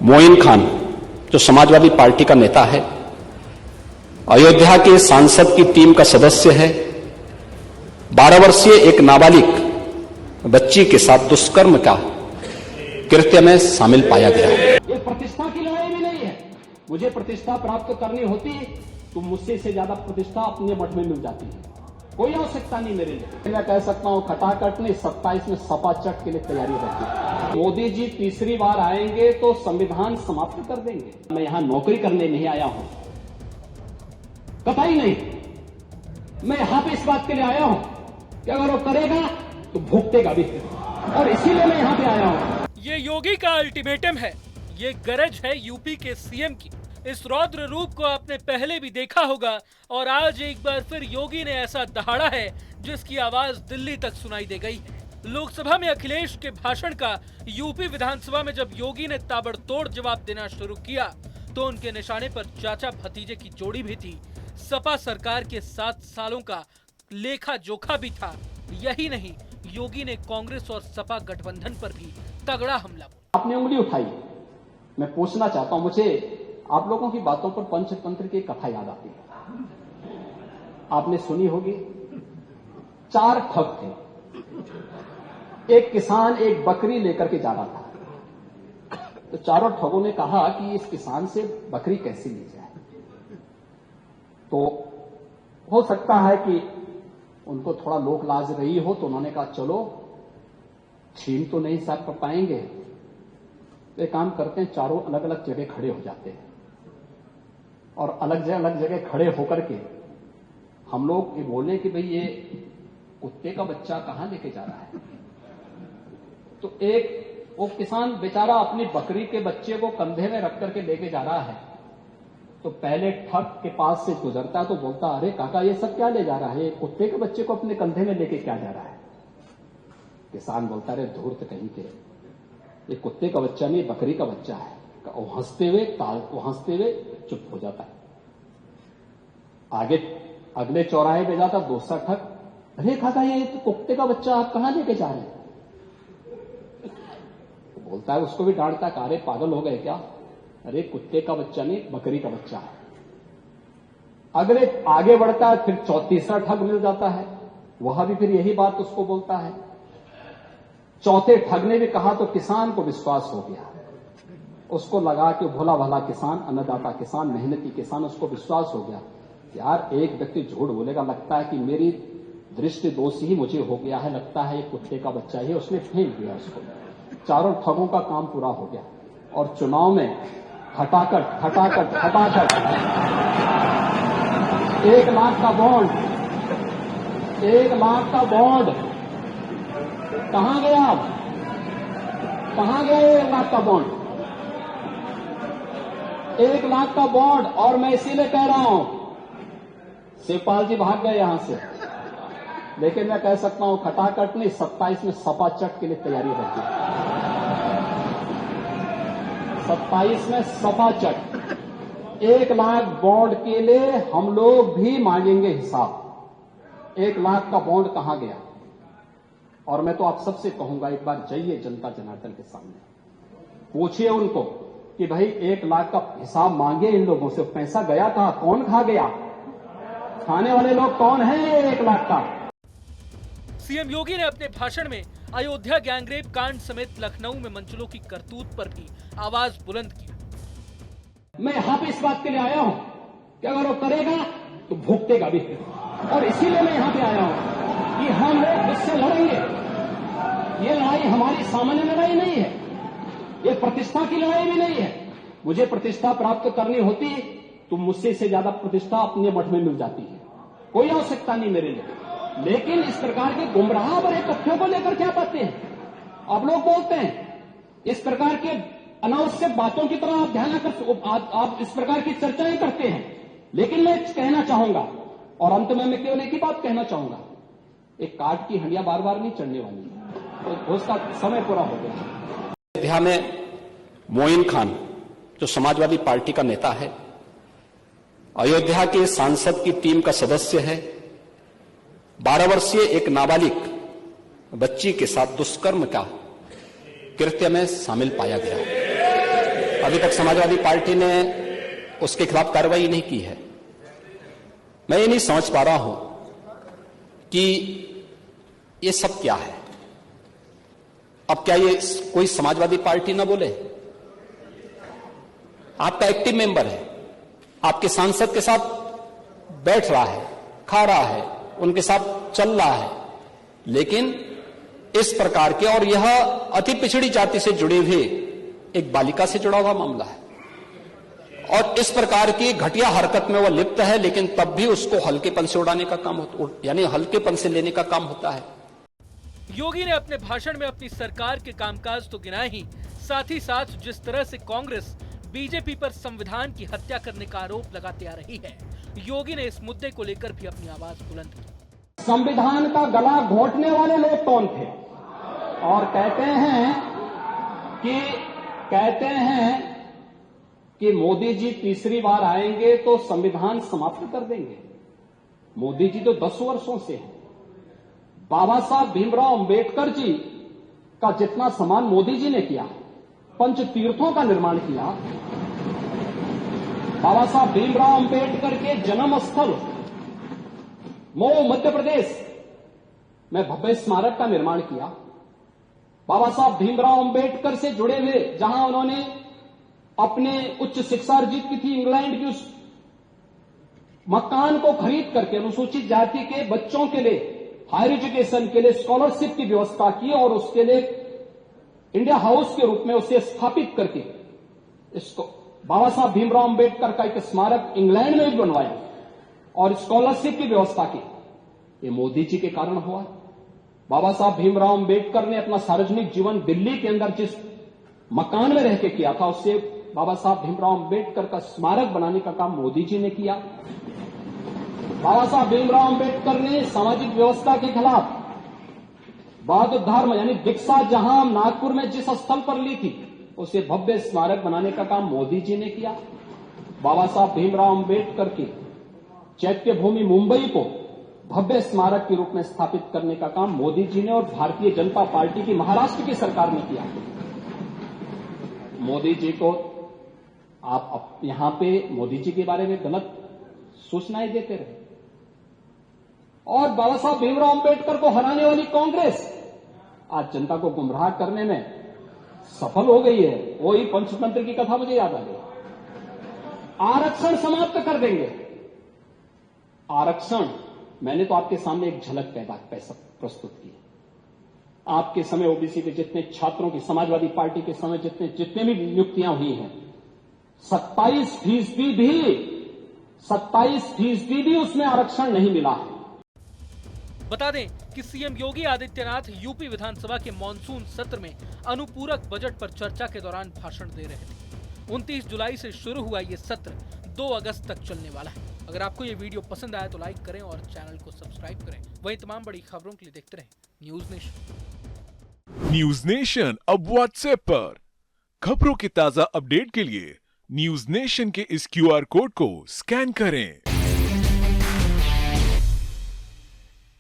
मोइन खान जो समाजवादी पार्टी का नेता है, अयोध्या के सांसद की टीम का सदस्य है, 12 वर्षीय एक नाबालिग बच्ची के साथ दुष्कर्म का कृत्य में शामिल पाया गया। ये प्रतिष्ठा की लड़ाई भी नहीं है। मुझे प्रतिष्ठा प्राप्त करनी होती तो मुझसे से ज्यादा प्रतिष्ठा अपने मठ में मिल जाती है। कोई आवश्यकता नहीं मेरे लिए। मैं कह सकता हूं खटाखट नहीं, 27 में सपा चट के लिए तैयारी रखी। मोदी जी तीसरी बार आएंगे तो संविधान समाप्त कर देंगे। मैं यहां नौकरी करने नहीं आया हूं, कतई नहीं। मैं यहां पे इस बात के लिए आया हूं कि अगर वो करेगा तो भुगतेगा भी, और इसीलिए मैं यहां पे आया हूं। ये योगी का अल्टीमेटम है, ये गरज है यूपी के सीएम की। इस रौद्र रूप को आपने पहले भी देखा होगा और आज एक बार फिर योगी ने ऐसा दहाड़ा है जिसकी आवाज दिल्ली तक सुनाई दे गई है। लोकसभा में अखिलेश के भाषण का यूपी विधानसभा में जब योगी ने ताबड़तोड़ जवाब देना शुरू किया तो उनके निशाने पर चाचा भतीजे की जोड़ी भी थी। सपा सरकार के 7 सालों का लेखा जोखा भी था। यही नहीं, योगी ने कांग्रेस और सपा गठबंधन पर भी तगड़ा हमला बोला। आपने उंगली उठाई, मैं पूछना चाहता हूं, मुझे आप लोगों की बातों पर पंचतंत्र की कथा याद आती है। आपने सुनी होगी, 4 ठग थे। एक किसान एक बकरी लेकर के जा रहा था, तो चारों ठगों ने कहा कि इस किसान से बकरी कैसे ली जाए। तो हो सकता है कि उनको थोड़ा लोक लाज रही हो, तो उन्होंने कहा चलो छीन तो नहीं कर पाएंगे, तो एक काम करते हैं, चारों अलग अलग जगह खड़े हो जाते हैं और अलग जगह खड़े होकर के हम लोग ये बोले कि भाई ये कुत्ते का बच्चा कहां लेके जा रहा है। तो एक वो किसान बेचारा अपनी बकरी के बच्चे को कंधे में रख करके लेके जा रहा है। तो पहले ठग के पास से गुजरता तो बोलता, अरे काका ये सब क्या ले जा रहा है, ये कुत्ते के बच्चे को अपने कंधे में लेके क्या जा रहा है। किसान बोलता, अरे धूर्त कहीं के, ये कुत्ते का बच्चा नहीं बकरी का बच्चा है। वो हंसते हुए चुप हो जाता है। आगे अगले चौराहे पे जाता दूसरा ठग, अरे काका ये तो कुत्ते का बच्चा आप कहां लेके जा रहे हैं। तो बोलता है, उसको भी डांटता है, अरे पागल हो गए क्या, अरे कुत्ते का बच्चा नहीं बकरी का बच्चा है। अगले आगे बढ़ता है, फिर तीसरा ठग मिल जाता है, वह भी फिर यही बात उसको बोलता है। चौथे ठग ने भी कहा तो किसान को विश्वास हो गया, उसको लगा कि भोला भाला किसान, अन्नदाता किसान, मेहनती किसान, उसको विश्वास हो गया यार एक व्यक्ति झूठ बोलेगा, लगता है कि मेरी दृष्टि दोष ही मुझे हो गया है, लगता है ये कुत्ते का बच्चा ही, उसने फेंक दिया उसको। चारों ठगों का काम पूरा हो गया और चुनाव में खटाखट 1 लाख का बॉन्ड, 1 लाख का बॉन्ड कहां गया, कहां गया 1 लाख का बॉन्ड, 1 लाख का बॉन्ड। और मैं इसीलिए कह रहा हूं, शिवपाल जी भाग गए यहां से, लेकिन मैं कह सकता हूं खटाखट नहीं, 27 में सपा चट के लिए तैयारी रखी। 27 में सपा चट, 1 लाख बॉन्ड के लिए हम लोग भी मांगेंगे हिसाब। 1 लाख का बॉन्ड कहां गया। और मैं तो आप सबसे कहूंगा, एक बार जाइए जनता जनार्दन के सामने, पूछिए उनको कि भाई 1 लाख का हिसाब मांगे इन लोगों से, पैसा गया था, कौन खा गया, खाने वाले लोग कौन है 1 लाख का। सीएम योगी ने अपने भाषण में अयोध्या गैंगरेप कांड समेत लखनऊ में मंचलों की करतूत पर भी आवाज बुलंद की। मैं यहां पे इस बात के लिए आया हूं कि अगर वो करेगा तो भुगतेगा भी, और इसीलिए मैं यहां पे आया हूं कि हम लोग इससे लड़ेंगे। ये लड़ाई हमारी सामान्य लड़ाई नहीं है, ये प्रतिष्ठा की लड़ाई भी नहीं है। मुझे प्रतिष्ठा प्राप्त करनी होती तो मुझसे से ज्यादा प्रतिष्ठा अपने मठ में मिल जाती है। कोई आवश्यकता नहीं मेरे लिए। लेकिन इस प्रकार के गुमराह भरे तथ्यों को लेकर क्या बातें हैं आप लोग बोलते हैं, इस प्रकार के अनावश्यक बातों की तरह आप ध्यान आप इस प्रकार की चर्चाएं करते हैं। लेकिन मैं कहना चाहूंगा, और अंत में मैं केवल एक ही बात कहना चाहूंगा, एक काट की हंडिया बार बार नहीं चढ़ने वाली, तो उसका समय पूरा हो गया। अयोध्या में मोइन खान जो समाजवादी पार्टी का नेता है, अयोध्या के सांसद की टीम का सदस्य है, 12 वर्षीय एक नाबालिग बच्ची के साथ दुष्कर्म का कृत्य में शामिल पाया गया। अभी तक समाजवादी पार्टी ने उसके खिलाफ कार्रवाई नहीं की है। मैं ये नहीं समझ पा रहा हूं कि ये सब क्या है। अब क्या ये कोई समाजवादी पार्टी ना बोले? आपका एक्टिव मेंबर है, आपके सांसद के साथ बैठ रहा है, खा रहा है, उनके साथ चल रहा है, लेकिन इस प्रकार के, और यह अति पिछड़ी जाति से जुड़े हुए एक बालिका से जुड़ा हुआ मामला है, और इस प्रकार की घटिया हरकत में वह लिप्त है, लेकिन तब भी उसको हल्केपन से उड़ाने का काम होता, यानी हल्केपन से लेने का काम होता है। योगी ने अपने भाषण में अपनी सरकार के कामकाज तो गिनाए ही, साथ ही साथ जिस तरह से कांग्रेस बीजेपी पर संविधान की हत्या करने का आरोप लगाते आ रही है, योगी ने इस मुद्दे को लेकर भी अपनी आवाज बुलंद की। संविधान का गला घोंटने वाले लोग कौन थे? और कहते हैं कि मोदी जी तीसरी बार आएंगे तो संविधान समाप्त कर देंगे। मोदी जी तो 10 वर्षों से हैं। बाबा साहब भीमराव अंबेडकर जी का जितना सम्मान मोदी जी ने किया, पंच तीर्थों का निर्माण किया, बाबा साहब भीमराव अंबेडकर के जन्म स्थल मऊ मध्य प्रदेश में भव्य स्मारक का निर्माण किया। बाबा साहब भीमराव अंबेडकर से जुड़े हुए, जहां उन्होंने अपने उच्च शिक्षा अर्जित की थी, इंग्लैंड की, उस मकान को खरीद करके अनुसूचित जाति के बच्चों के लिए हायर एजुकेशन के लिए स्कॉलरशिप की व्यवस्था की, और उसके लिए इंडिया हाउस के रूप में उसे स्थापित करके इसको बाबा साहब भीमराव अंबेडकर का एक स्मारक इंग्लैंड में भी बनवाया और स्कॉलरशिप की व्यवस्था की। ये मोदी जी के कारण हुआ। बाबा साहब भीमराव अंबेडकर ने अपना सार्वजनिक जीवन दिल्ली के अंदर जिस मकान में रह के किया था, उससे बाबा साहब भीमराव अंबेडकर का स्मारक बनाने का काम मोदी जी ने किया। बाबा साहब भीमराव अंबेडकर ने सामाजिक व्यवस्था के खिलाफ बौद्ध धर्म यानी दीक्षा, जहां नागपुर में जिस स्थल पर ली थी, उसे भव्य स्मारक बनाने का काम मोदी जी ने किया। बाबा साहब भीमराव अंबेडकर की चैत्य भूमि मुंबई को भव्य स्मारक के रूप में स्थापित करने का काम मोदी जी ने और भारतीय जनता पार्टी की महाराष्ट्र की सरकार ने किया। मोदी जी को आप यहां पे मोदी जी के बारे में गलत सूचनाएं देते रहे, और बाबा साहब भीमराव अंबेडकर को हराने वाली कांग्रेस आज जनता को गुमराह करने में सफल हो गई है। वही पंचतंत्र की कथा मुझे याद आ गई। आरक्षण समाप्त कर देंगे। आरक्षण, मैंने तो आपके सामने एक झलक प्रस्तुत की। आपके समय ओबीसी के जितने छात्रों की, समाजवादी पार्टी के समय जितने भी नियुक्तियां हुई हैं, 27% भी उसमें आरक्षण नहीं मिला है। बता दें कि सीएम योगी आदित्यनाथ यूपी विधानसभा के मॉनसून सत्र में अनुपूरक बजट पर चर्चा के दौरान भाषण दे रहे थे। 29 जुलाई से शुरू हुआ ये सत्र 2 अगस्त तक चलने वाला है। अगर आपको ये वीडियो पसंद आया तो लाइक करें और चैनल को सब्सक्राइब करें। वहीं तमाम बड़ी खबरों के लिए देखते रहें न्यूज नेशन। न्यूज नेशन अब व्हाट्सएप पर खबरों के ताजा अपडेट के लिए न्यूज नेशन के इस QR कोड को स्कैन करें।